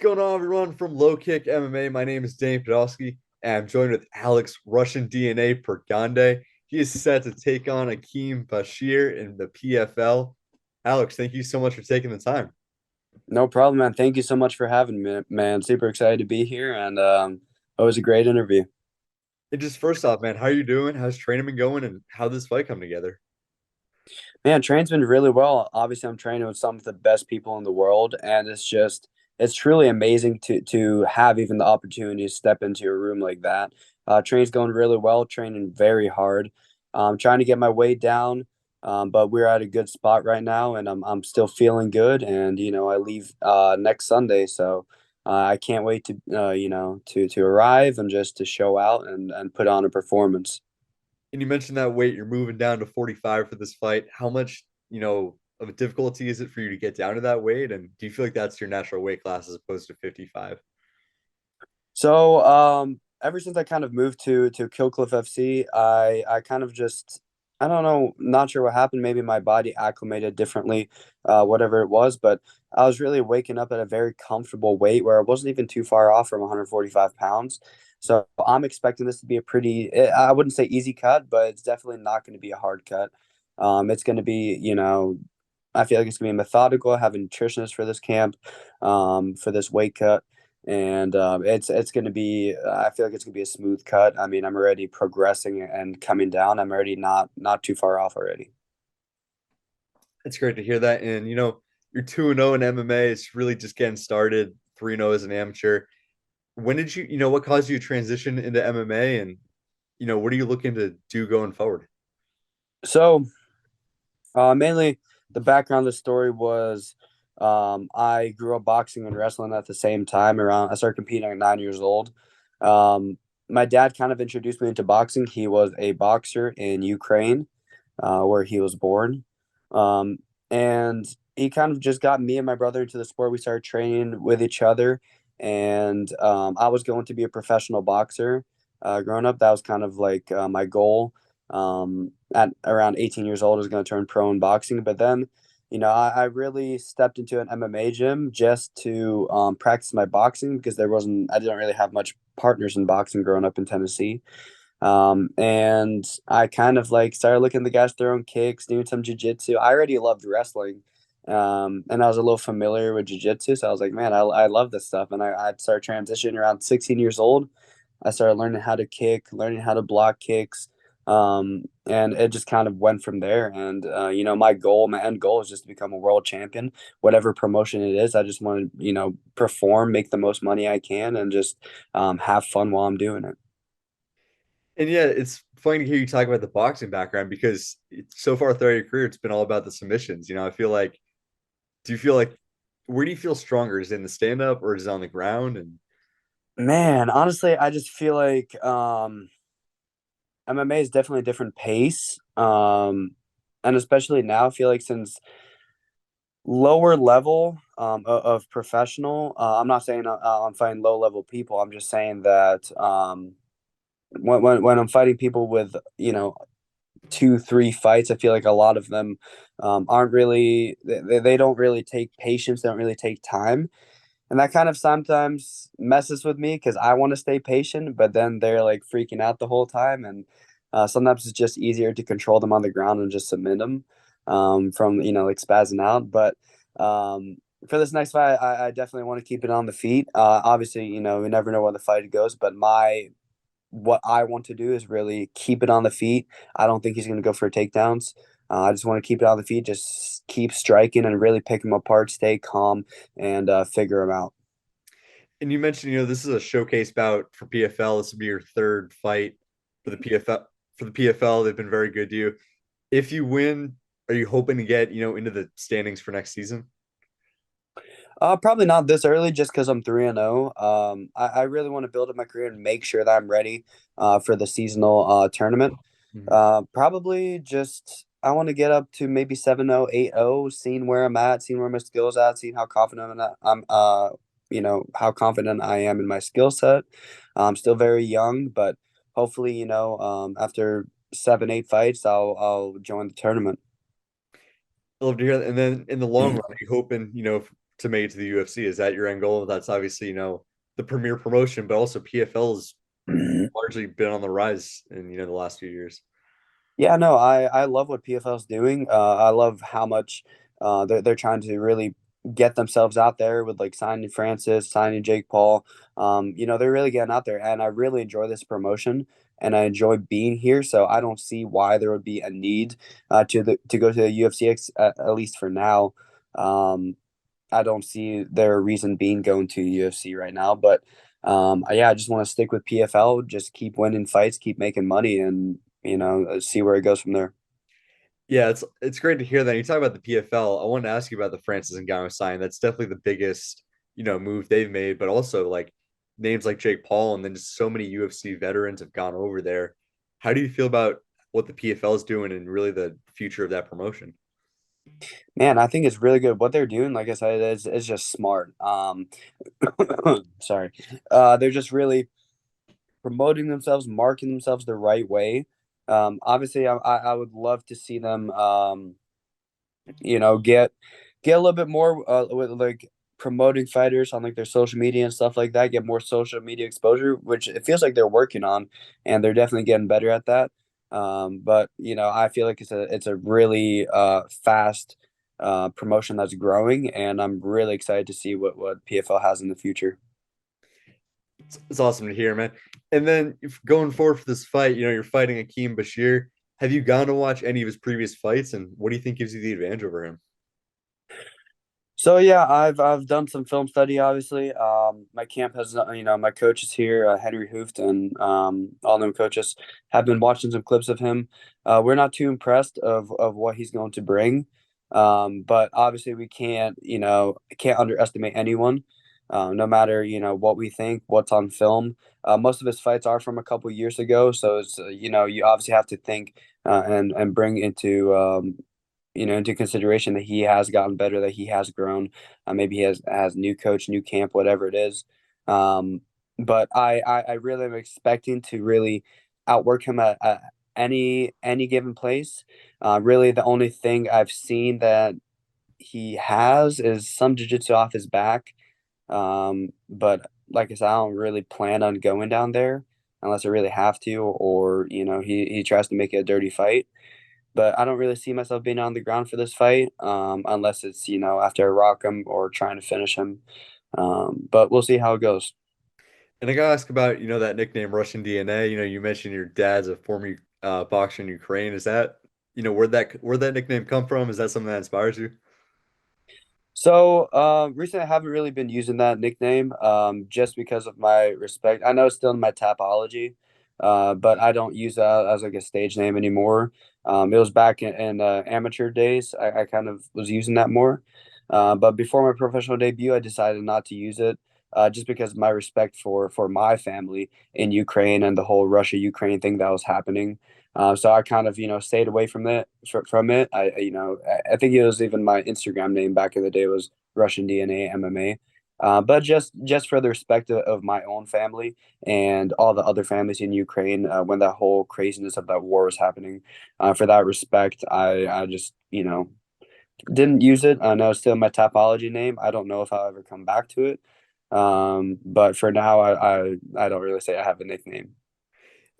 going on, everyone? From LowKick MMA, my name is Podolsky, and I'm joined with Alex Russian DNA Pergande. He is set to take on Akeem Bashir in the PFL. Alex, thank you so much for taking the time. No problem, man. Thank you so much for having me, man. Super excited to be here, and it was a great interview. And just first off, man, how are you doing? How's training been going, and how did this fight come together? Man, train's been really well. Obviously, I'm training with some of the best people in the world, and it's truly amazing to have even the opportunity to step into a room like that. Train's going really well. Training very hard. Trying to get my weight down, but we're at a good spot right now, and I'm still feeling good. And I leave next Sunday, so I can't wait to to arrive and just to show out and put on a performance. And you mentioned that weight, you're moving down to 45 for this fight. How much, of a difficulty is it for you to get down to that weight? And do you feel like that's your natural weight class as opposed to 55? So, ever since I kind of moved to Killcliff FC, I kind of just I don't know, not sure what happened. Maybe my body acclimated differently, whatever it was. But I was really waking up at a very comfortable weight where I wasn't even too far off from 145 pounds. So I'm expecting this to be a pretty, I wouldn't say easy cut, but it's definitely not going to be a hard cut. It's going to be, I feel like it's going to be methodical. I have a nutritionist for this camp, for this weight cut, and it's going to be. I feel like it's going to be a smooth cut. I mean, I'm already progressing and coming down. I'm already not too far off already. It's great to hear that. And you're 2-0 in MMA. It's really just getting started. 3-0 as an amateur. When did what caused you to transition into MMA, and what are you looking to do going forward? So mainly the background of the story was I grew up boxing and wrestling at the same time. Around I started competing at 9 years old. My dad kind of introduced me into boxing. He was a boxer in Ukraine, where he was born. Um, and he kind of just got me and my brother into the sport. We started training with each other, and I was going to be a professional boxer. Growing up, that was kind of like my goal. At around 18 years old, I was going to turn pro in boxing, but then, I really stepped into an MMA gym just to practice my boxing because I didn't really have much partners in boxing growing up in Tennessee. And I kind of like started looking at the guys throwing kicks, doing some jujitsu. I already loved wrestling. And I was a little familiar with jujitsu. So I was like, man, I love this stuff. And I started transitioning around 16 years old. I started learning how to kick, learning how to block kicks. And it just kind of went from there. And, my end goal is just to become a world champion, whatever promotion it is. I just want to, perform, make the most money I can, and just have fun while I'm doing it. And yeah, it's funny to hear you talk about the boxing background because so far throughout your career, it's been all about the submissions. I feel like, do you feel like, where do you feel stronger? Is it in the stand up or is it on the ground? And Man, honestly, I just feel like MMA is definitely a different pace. And especially now, I feel like since lower level of professional, I'm not saying I'm fighting low level people. I'm just saying that when I'm fighting people with, 2, 3 fights, I feel like a lot of them aren't really, they don't really take patience, they don't really take time. And that kind of sometimes messes with me because I want to stay patient, but then they're like freaking out the whole time. And sometimes it's just easier to control them on the ground and just submit them from, like spazzing out. But for this next fight, I definitely want to keep it on the feet. Obviously, we never know where the fight goes, but what I want to do is really keep it on the feet. I don't think he's going to go for takedowns. I just want to keep it on the feet, just keep striking and really pick him apart, stay calm, and figure him out. you mentioned, this is a showcase bout for PFL. This will be your third fight for the PFL. For the PFL, they've been very good to you. If you win, are you hoping to get, into the standings for next season? Probably not this early, just because I'm 3-0. I really want to build up my career and make sure that I'm ready for the seasonal tournament. Mhm. Probably just I want to get up to maybe 7-0, 8-0, seeing where I'm at, seeing where my skills at, seeing how confident how confident I am in my skill set. I'm still very young, but hopefully, after 7, 8 fights, I'll join the tournament. I love to hear that. And then in the long run, are you hoping, to make it to the UFC? Is that your end goal? That's obviously, the premier promotion, but also PFL's largely been on the rise in, the last few years. Yeah, no, I love what PFL is doing. I love how much they're trying to really get themselves out there with like signing Francis, signing Jake Paul. They're really getting out there, and I really enjoy this promotion, and I enjoy being here. So I don't see why there would be a need to go to the UFC at least for now. Um, I don't see their reason being going to UFC right now, but yeah, I just want to stick with PFL, just keep winning fights, keep making money, and see where it goes from there. Yeah, it's great to hear that. You talk about the PFL. I wanted to ask you about the Francis Ngannou sign. That's definitely the biggest, move they've made, but also like names like Jake Paul and then just so many UFC veterans have gone over there. How do you feel about what the PFL is doing and really the future of that promotion? Man, I think it's really good. What they're doing, like I said, is just smart. Sorry, they're just really promoting themselves, marketing themselves the right way. Obviously, I would love to see them, get a little bit more with like promoting fighters on like their social media and stuff like that. Get more social media exposure, which it feels like they're working on, and they're definitely getting better at that. But I feel like it's a really fast promotion that's growing, and I'm really excited to see what PFL has in the future. It's awesome to hear, man. And then if going forward for this fight, you're fighting Akeem Bashir. Have you gone to watch any of his previous fights, and what do you think gives you the advantage over him? So yeah, I've done some film study. Obviously, my camp has my coaches here, Henry Hooft, and all them coaches have been watching some clips of him. We're not too impressed of what he's going to bring, but obviously we can't underestimate anyone, no matter what we think, what's on film. Most of his fights are from a couple years ago, so it's you obviously have to think and bring into consideration that he has gotten better, that he has grown. Maybe he has new coach, new camp, whatever it is. Um, but I really am expecting to really outwork him at any given place. Really, the only thing I've seen that he has is some jiu-jitsu off his back. But like I said, I don't really plan on going down there unless I really have to, or he tries to make it a dirty fight, but I don't really see myself being on the ground for this fight, unless it's after I rock him or trying to finish him. But we'll see how it goes. And I gotta ask about, that nickname Russian DNA. You mentioned your dad's a former boxer in Ukraine. Is that, where'd that nickname come from? Is that something that inspires you? So recently, I haven't really been using that nickname, just because of my respect. I know it's still in my tapology, but I don't use that as like a stage name anymore. It was back in amateur days. I kind of was using that more, but before my professional debut, I decided not to use it, just because of my respect for my family in Ukraine and the whole Russia Ukraine thing that was happening. So I kind of stayed away from it. I think it was even my Instagram name back in the day was Russian DNA MMA. But just for the respect of my own family and all the other families in Ukraine, when that whole craziness of that war was happening, for that respect, I just didn't use it. I know it's still my topology name. I don't know if I'll ever come back to it. But for now, I don't really say I have a nickname.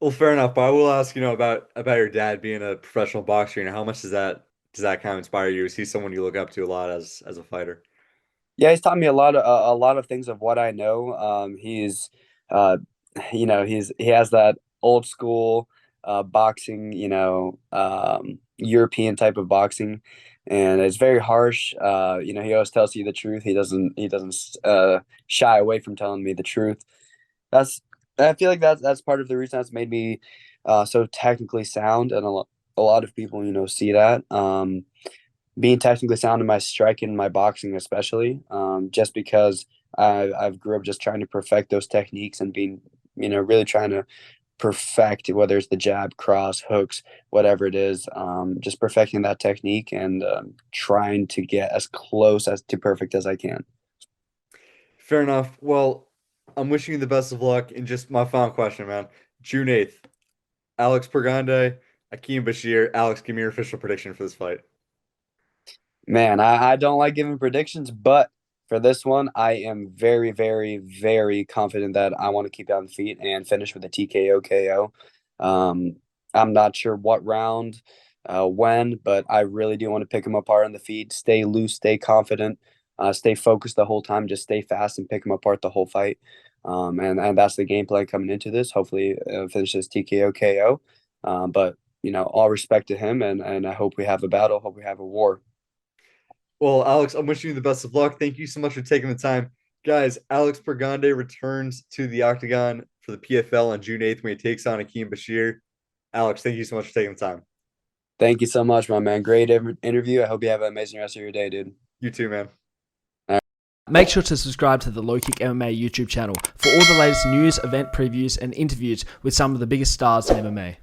Well, fair enough. But I will ask, about your dad being a professional boxer. How much does that kind of inspire you? Is he someone you look up to a lot as a fighter? Yeah, he's taught me a lot of things of what I know. He's, uh, he has that old school boxing, European type of boxing, and it's very harsh. He always tells you the truth. He doesn't shy away from telling me the truth. That's I feel like that's part of the reason that's made me so technically sound, and a lot of people see that. Being technically sound in my striking, my boxing especially, just because I've grew up just trying to perfect those techniques and being really trying to perfect whether it's the jab, cross, hooks, whatever it is, just perfecting that technique and trying to get as close as to perfect as I can. Fair enough. Well, I'm wishing you the best of luck. And just my final question, man. June 8th, Alex Pergande, Akeem Bashir. Alex, give me your official prediction for this fight. Man, I don't like giving predictions, but For this one, I am very, very, very confident that I want to keep it on the feet and finish with a TKO KO. I'm not sure what round, when, but I really do want to pick him apart on the feet, stay loose, stay confident, stay focused the whole time, just stay fast and pick him apart the whole fight. And that's the game plan coming into this. Hopefully, finish this TKO KO. But all respect to him, and I hope we have a battle. Hope we have a war. Well, Alex, I'm wishing you the best of luck. Thank you so much for taking the time. Guys, Alex Pergande returns to the octagon for the PFL on June 8th when he takes on Akeem Bashir. Alex, thank you so much for taking the time. Thank you so much, my man. Great interview. I hope you have an amazing rest of your day, dude. You too, man. Make sure to subscribe to the LowKick MMA YouTube channel for all the latest news, event previews, and interviews with some of the biggest stars in MMA.